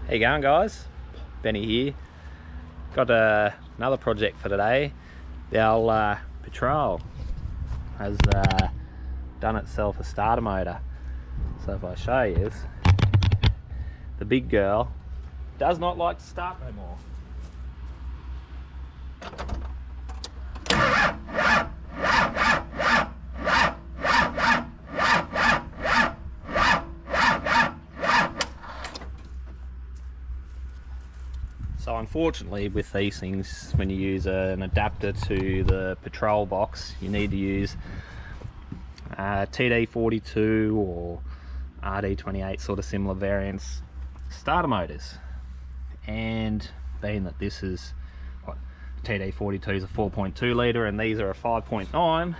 How you going, guys? Benny here. Got another project for today. The old Patrol has done itself a starter motor. So if I show you, the big girl does not like to start no more. So unfortunately with these things, when you use an adapter to the Patrol box, you need to use TD42 or RD28 sort of similar variants starter motors. And being that this is what TD42 is a 4.2 litre and these are a 5.9,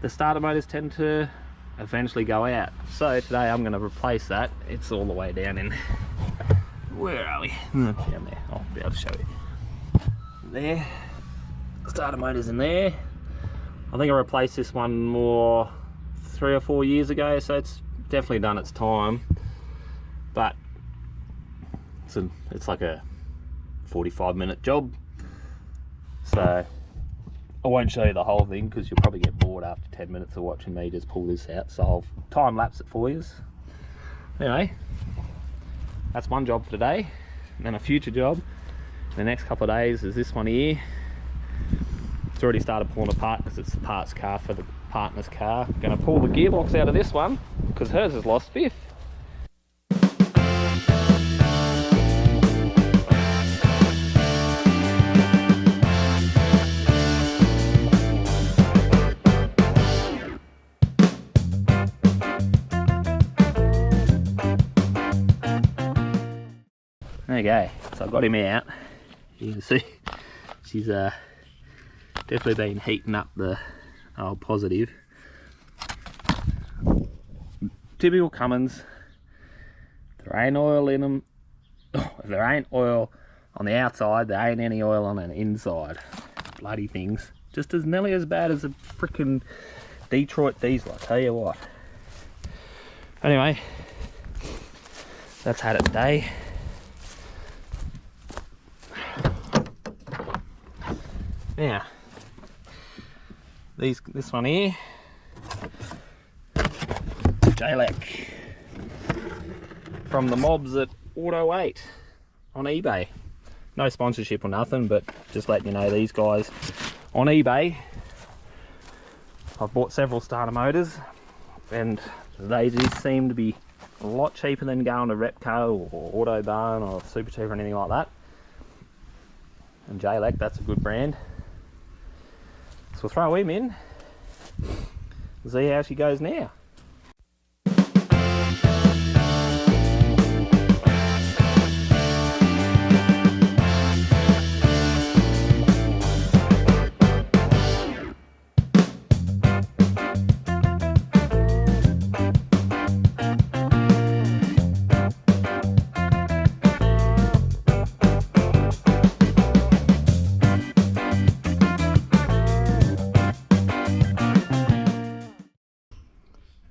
the starter motors tend to eventually go out. So today I'm going to replace that. It's all the way down in, where are we? Down there. I'll be able to show you. There. Starter motor's in there. I think I replaced this one more 3 or 4 years ago, so it's definitely done its time. But it's like a 45-minute job. So I won't show you the whole thing because you'll probably get bored after 10 minutes of watching me just pull this out. So I'll time lapse it for you. Anyway, that's one job for today. And then a future job in the next couple of days is this one here. It's already started pulling apart because it's the parts car for the partner's car. I'm going to pull the gearbox out of this one because hers has lost fifth. There you go. So I got him out. You can see she's definitely been heating up the old positive. Typical Cummins. There ain't oil in them. Oh, if there ain't oil on the outside, there ain't any oil on the inside. Bloody things. Just as nearly as bad as a freaking Detroit diesel, I tell you what. Anyway, that's had it day. Now, this one here, JLEC from the mobs at Auto 8 on eBay. No sponsorship or nothing, but just letting you know these guys on eBay. I've bought several starter motors and they just seem to be a lot cheaper than going to Repco or Autobarn or Super Cheap or anything like that. And JLEC, that's a good brand. So we'll throw him in, see how she goes now.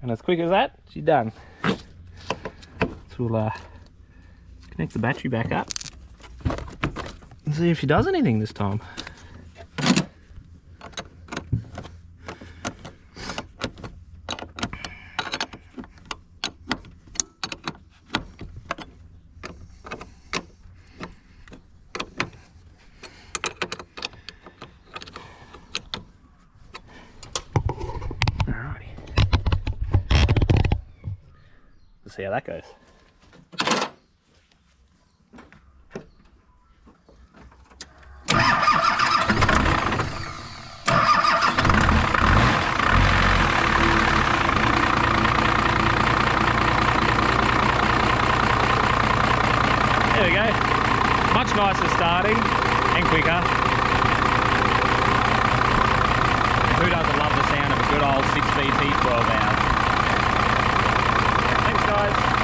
And as quick as that, she's done. So we'll connect the battery back up and see if she does anything this time. See how that goes. There we go. Much nicer starting and quicker. Who doesn't love the sound of a good old 6 VT 12 hours? Thanks guys.